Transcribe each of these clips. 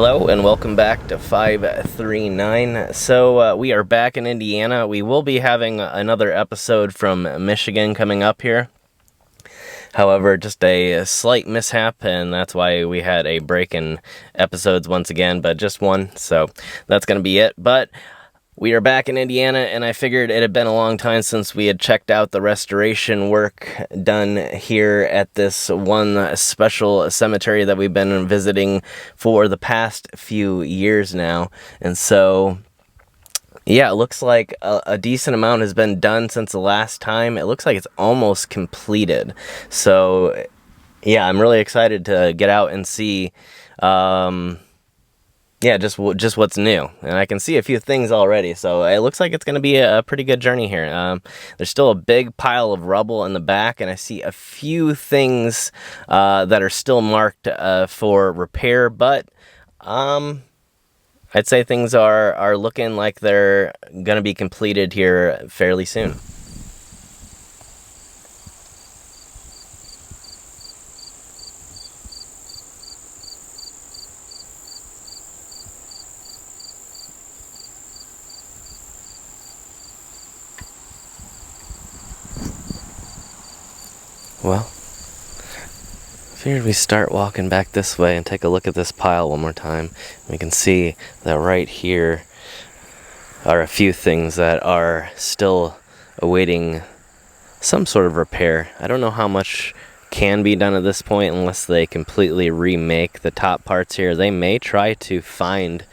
Hello and welcome back to 539. So we are back in Indiana. We will be having another episode from Michigan coming up here. However, just a slight mishap, and that's why we had a break in episodes once again, but just one, so that's going to be it. But we are back in Indiana, and I figured it had been a long time since we had checked out the restoration work done here at this one special cemetery that we've been visiting for the past few years now. And so, yeah, it looks like a decent amount has been done since the last time. It looks like it's almost completed. So, yeah, I'm really excited to get out and see just what's new, and I can see a few things already, so it looks like it's going to be a pretty good journey here. There's still a big pile of rubble in the back, and I see a few things that are still marked for repair, but I'd say things are looking like they're going to be completed here fairly soon. Well, figured we start walking back this way and take a look at this pile one more time. We can see that right here are a few things that are still awaiting some sort of repair. I don't know how much can be done at this point unless they completely remake the top parts here. They may try to find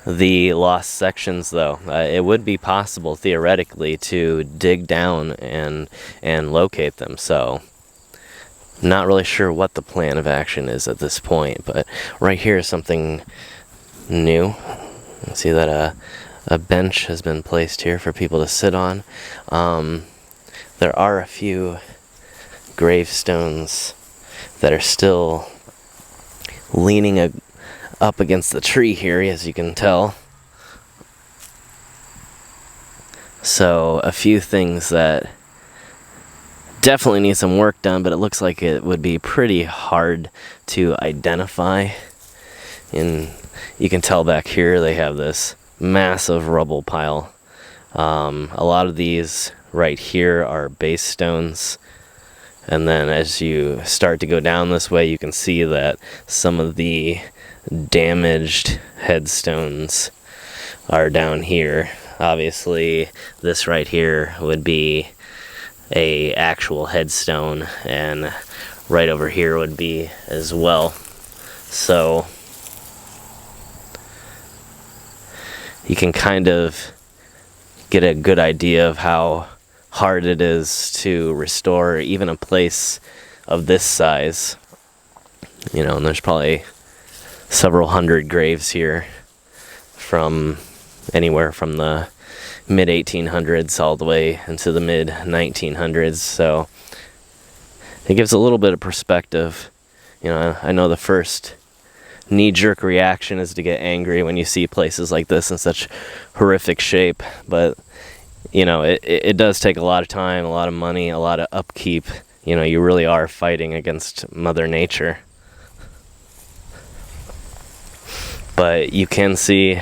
the lost sections, though. It would be possible theoretically to dig down and locate them, so not really sure what the plan of action is at this point. But right here is something new. You see that a bench has been placed here for people to sit on. There are a few gravestones that are still leaning up against the tree here, as you can tell. So a few things that definitely need some work done, but it looks like it would be pretty hard to identify. And you can tell back here they have this massive rubble pile. A lot of these right here are base stones. And then as you start to go down this way, you can see that some of the damaged headstones are down here. Obviously, this right here would be a actual headstone, and right over here would be as well. So you can kind of get a good idea of how hard it is to restore even a place of this size. You know, and there's probably several hundred graves here from anywhere from the mid-1800s all the way into the mid-1900s, so it gives a little bit of perspective. You know, I know the first knee-jerk reaction is to get angry when you see places like this in such horrific shape, but you know, it does take a lot of time, a lot of money, a lot of upkeep. You know, you really are fighting against Mother Nature. But you can see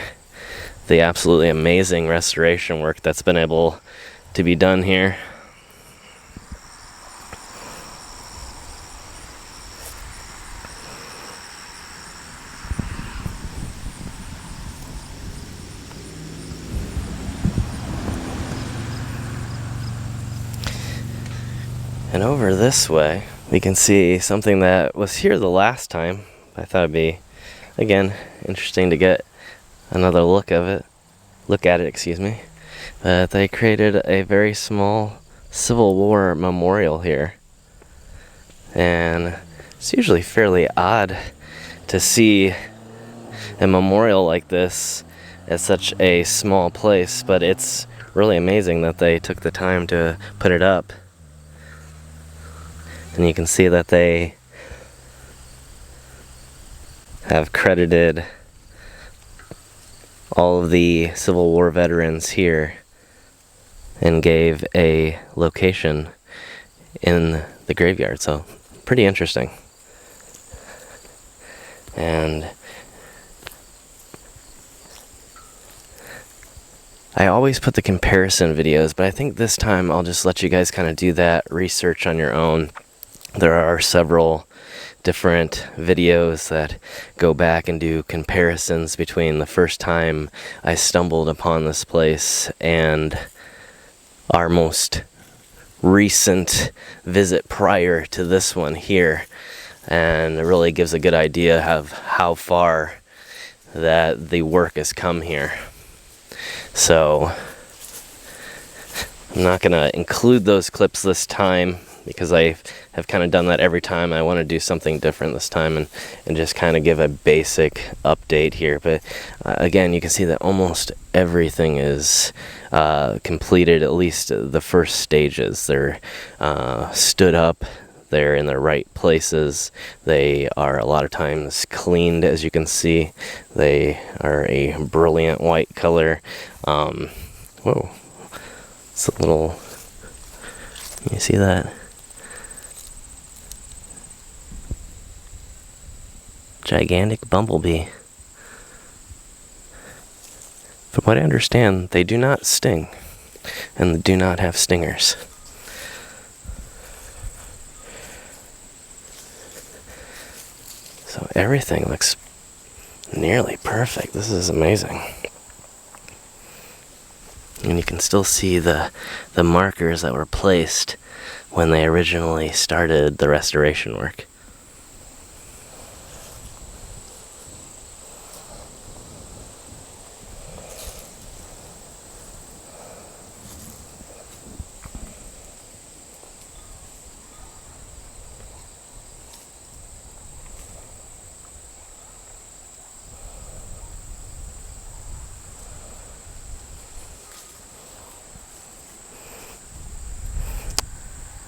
the absolutely amazing restoration work that's been able to be done here. And over this way, we can see something that was here the last time. I thought it'd be, again, interesting to get another look at it. They created a very small Civil War memorial here. And it's usually fairly odd to see a memorial like this at such a small place, but it's really amazing that they took the time to put it up. And you can see that they have credited all of the Civil War veterans here and gave a location in the graveyard. So pretty interesting. And I always put the comparison videos, but I think this time I'll just let you guys kind of do that research on your own. There are several different videos that go back and do comparisons between the first time I stumbled upon this place and our most recent visit prior to this one here. And it really gives a good idea of how far that the work has come here. So I'm not going to include those clips this time because I have kind of done that every time. I want to do something different this time and just kind of give a basic update here. But again, you can see that almost everything is completed, at least the first stages. They're stood up. They're in the right places. They are a lot of times cleaned, as you can see. They are a brilliant white color. Whoa, it's a little, you see that? Gigantic bumblebee. From what I understand, they do not sting, and they do not have stingers. So everything looks nearly perfect. This is amazing. And you can still see the markers that were placed when they originally started the restoration work.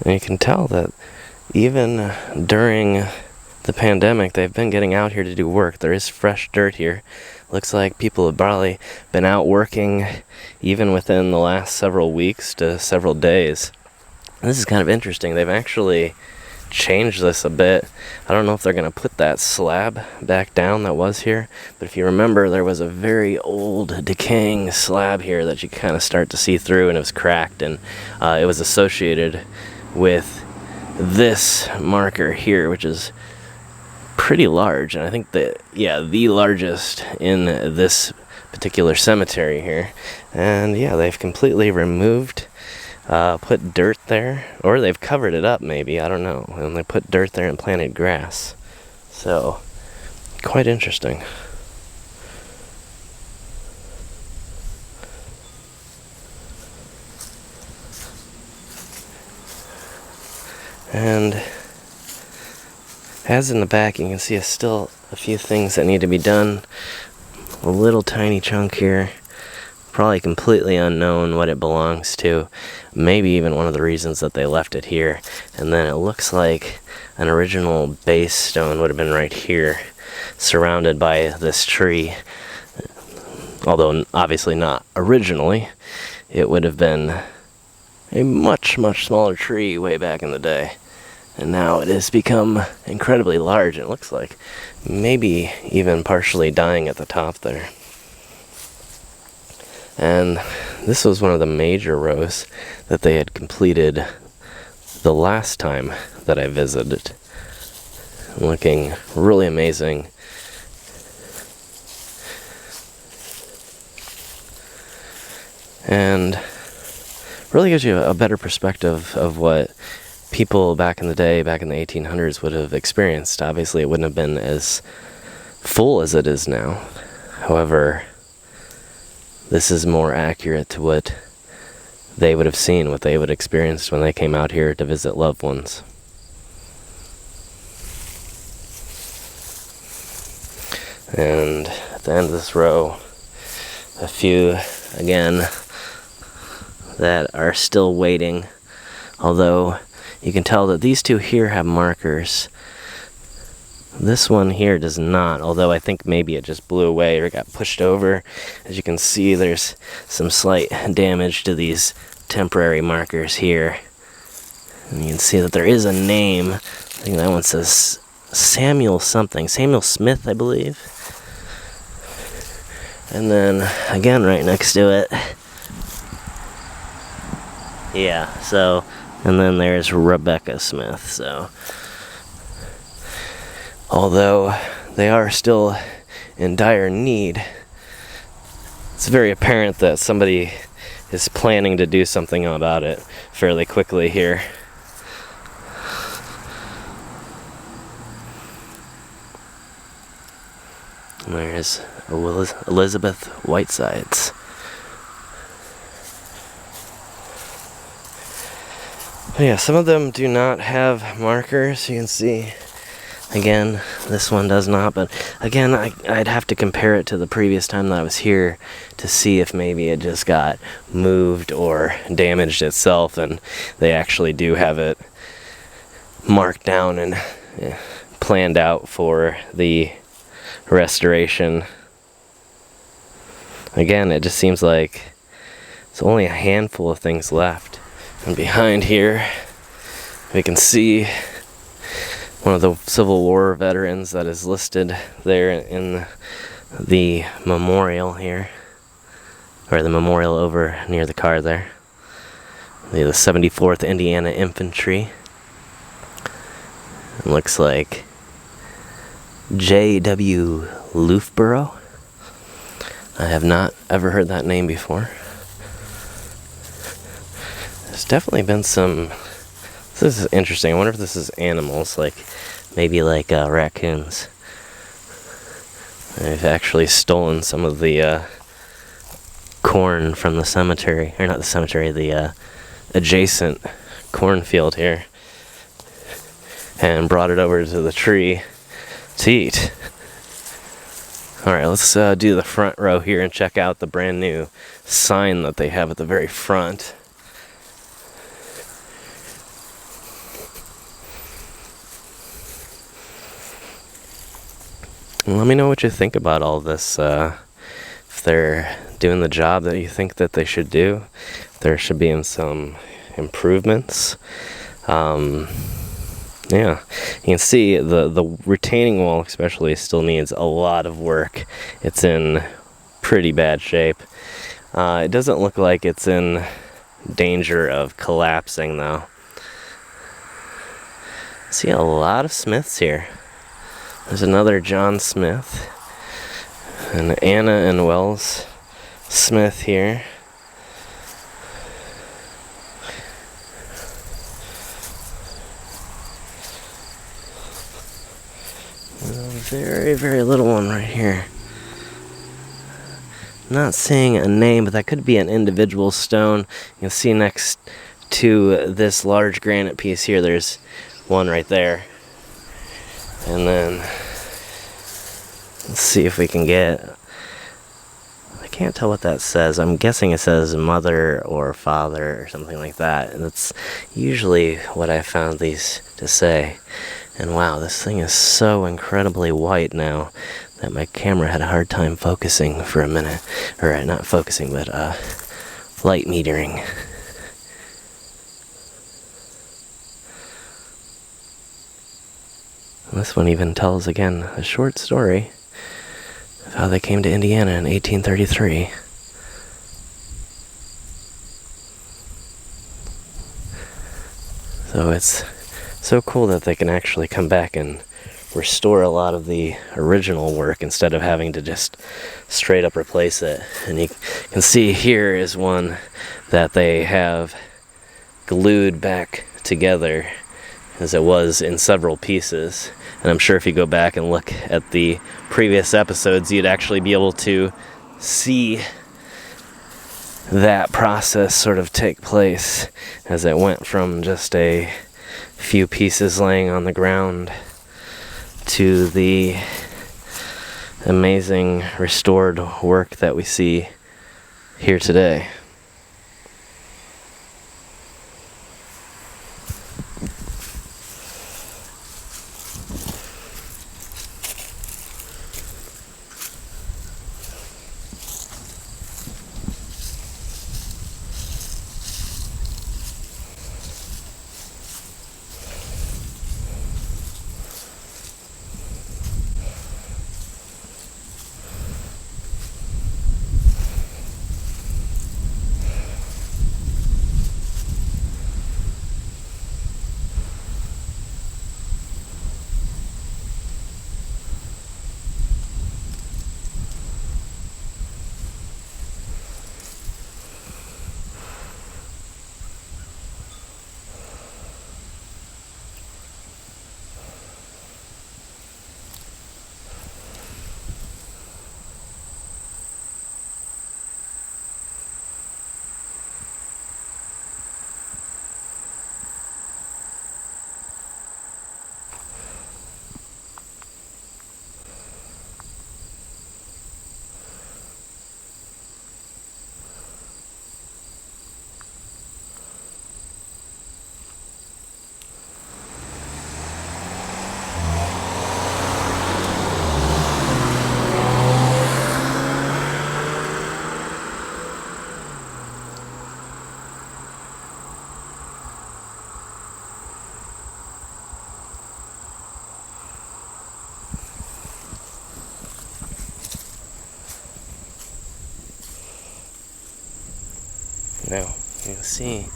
And you can tell that even during the pandemic, they've been getting out here to do work. There is fresh dirt here. Looks like people have probably been out working even within the last several weeks to several days. And this is kind of interesting. They've actually changed this a bit. I don't know if they're going to put that slab back down that was here, but if you remember, there was a very old decaying slab here that you kind of start to see through, and it was cracked, and it was associated with this marker here, which is pretty large, and I think that, yeah, the largest in this particular cemetery here. And yeah, they've completely removed, put dirt there, or they've covered it up maybe, I don't know, and they put dirt there and planted grass. So quite interesting. And as in the back, you can see still a few things that need to be done. A little tiny chunk here, probably completely unknown what it belongs to. Maybe even one of the reasons that they left it here. And then it looks like an original base stone would have been right here, surrounded by this tree. Although obviously not originally. It would have been a much, much smaller tree way back in the day. And now it has become incredibly large. It looks like maybe even partially dying at the top there. And this was one of the major rows that they had completed the last time that I visited. Looking really amazing. And really gives you a better perspective of what people back in the day, back in the 1800s, would have experienced. Obviously, it wouldn't have been as full as it is now. However, this is more accurate to what they would have seen, what they would have experienced when they came out here to visit loved ones. And at the end of this row, a few, again, that are still waiting, although you can tell that these two here have markers. This one here does not, although I think maybe it just blew away or got pushed over. As you can see, there's some slight damage to these temporary markers here. And you can see that there is a name. I think that one says Samuel something. Samuel Smith, I believe. And then, again, right next to it, Yeah, so, and then there's Rebecca Smith, so. Although they are still in dire need, it's very apparent that somebody is planning to do something about it fairly quickly here. And there's Elizabeth Whitesides. But yeah, some of them do not have markers. You can see, again, this one does not, but again, I'd have to compare it to the previous time that I was here to see if maybe it just got moved or damaged itself, and they actually do have it marked down and planned out for the restoration. Again, it just seems like it's only a handful of things left. And behind here, we can see one of the Civil War veterans that is listed there in the memorial here, or the memorial over near the car there. The 74th Indiana Infantry. It looks like J.W. Loughborough. I have not ever heard that name before. There's definitely been some. This is interesting. I wonder if this is animals, like maybe like raccoons. They've actually stolen some of the corn from the cemetery, or not the cemetery, the adjacent cornfield here, and brought it over to the tree to eat. Alright, let's do the front row here and check out the brand new sign that they have at the very front. Let me know what you think about all this. If they're doing the job that you think that they should do, if there should be some improvements. Yeah, you can see the retaining wall especially still needs a lot of work. It's in pretty bad shape. It doesn't look like it's in danger of collapsing though. See a lot of Smiths here. There's another John Smith, and Anna and Wells Smith here. A very, very little one right here. Not seeing a name, but that could be an individual stone. You can see next to this large granite piece here, there's one right there. And then, let's see if we can get, I can't tell what that says. I'm guessing it says mother or father or something like that. And that's usually what I found these to say. And wow, this thing is so incredibly white now that my camera had a hard time focusing for a minute. Or not focusing, but light metering. This one even tells, again, a short story of how they came to Indiana in 1833. So it's so cool that they can actually come back and restore a lot of the original work instead of having to just straight up replace it. And you can see here is one that they have glued back together as it was in several pieces. And I'm sure if you go back and look at the previous episodes, you'd actually be able to see that process sort of take place as it went from just a few pieces laying on the ground to the amazing restored work that we see here today. Now, you can see,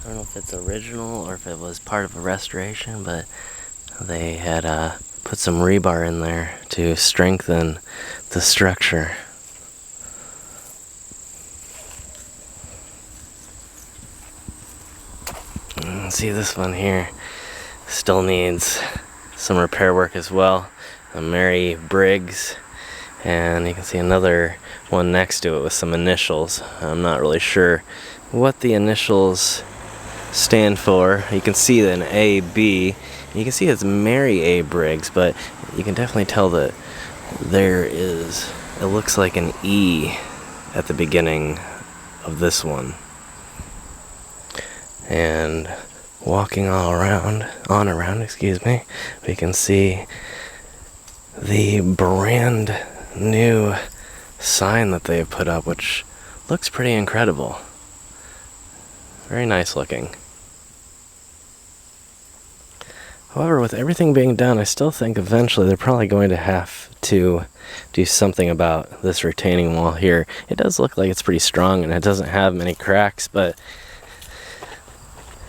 I don't know if it's original or if it was part of a restoration, but they had put some rebar in there to strengthen the structure. See, this one here still needs some repair work as well. A Mary Briggs, and you can see another one next to it with some initials. I'm not really sure what the initials stand for. You can see an A, B. You can see it's Mary A. Briggs, but you can definitely tell that there is, it looks like an E at the beginning of this one. And walking around, we can see the brand new sign that they've put up, which looks pretty incredible. Very nice looking. However, with everything being done, I still think eventually they're probably going to have to do something about this retaining wall here. It does look like it's pretty strong and it doesn't have many cracks, but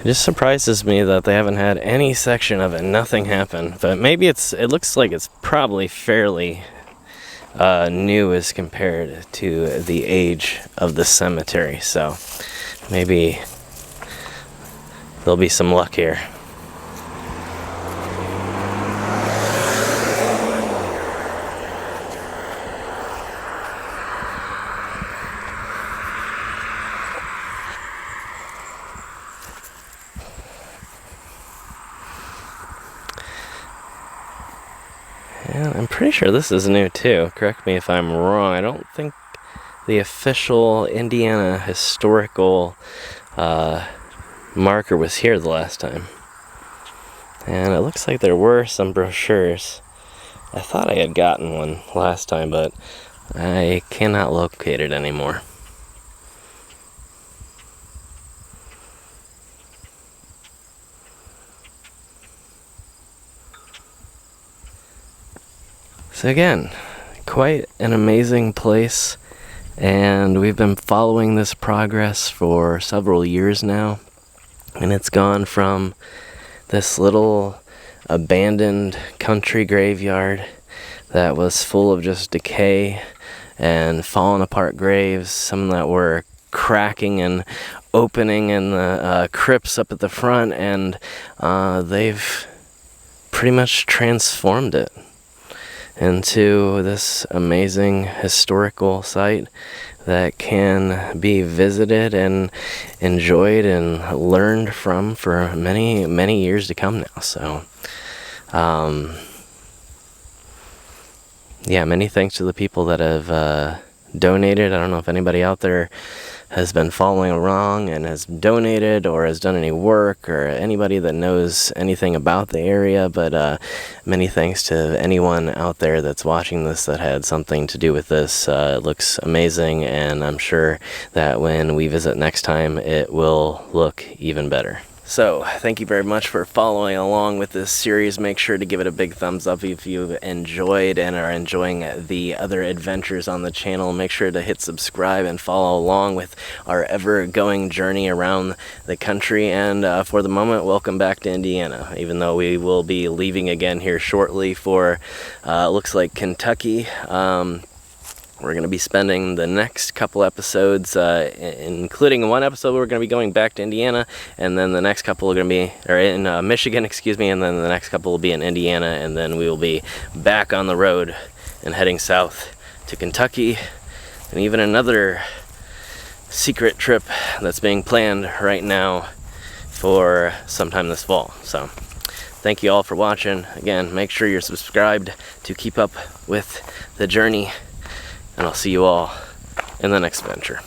it just surprises me that they haven't had any section of it, nothing happen. But maybe it looks like it's probably fairly new as compared to the age of the cemetery. So maybe there'll be some luck here. Yeah, I'm pretty sure this is new too. Correct me if I'm wrong. I don't think the official Indiana historical marker was here the last time. And it looks like there were some brochures. I thought I had gotten one last time, but I cannot locate it anymore. So again, quite an amazing place, and we've been following this progress for several years now, and it's gone from this little abandoned country graveyard that was full of just decay and fallen apart graves, some that were cracking and opening in the crypts up at the front, and they've pretty much transformed it into this amazing historical site that can be visited and enjoyed and learned from for many, many years to come now. So, yeah, many thanks to the people that have donated. I don't know if anybody out there has been following along and has donated or has done any work, or anybody that knows anything about the area, but many thanks to anyone out there that's watching this that had something to do with this. It looks amazing, and I'm sure that when we visit next time it will look even better. So, thank you very much for following along with this series. Make sure to give it a big thumbs up if you've enjoyed and are enjoying the other adventures on the channel. Make sure to hit subscribe and follow along with our ever-going journey around the country. And for the moment, welcome back to Indiana, even though we will be leaving again here shortly for, looks like Kentucky. We're going to be spending the next couple episodes, including one episode we're going to be going back to Indiana, and then the next couple are going to be, or in Michigan, excuse me, and then the next couple will be in Indiana, and then we will be back on the road and heading south to Kentucky, and even another secret trip that's being planned right now for sometime this fall. So, thank you all for watching. Again, make sure you're subscribed to keep up with the journey, and I'll see you all in the next venture.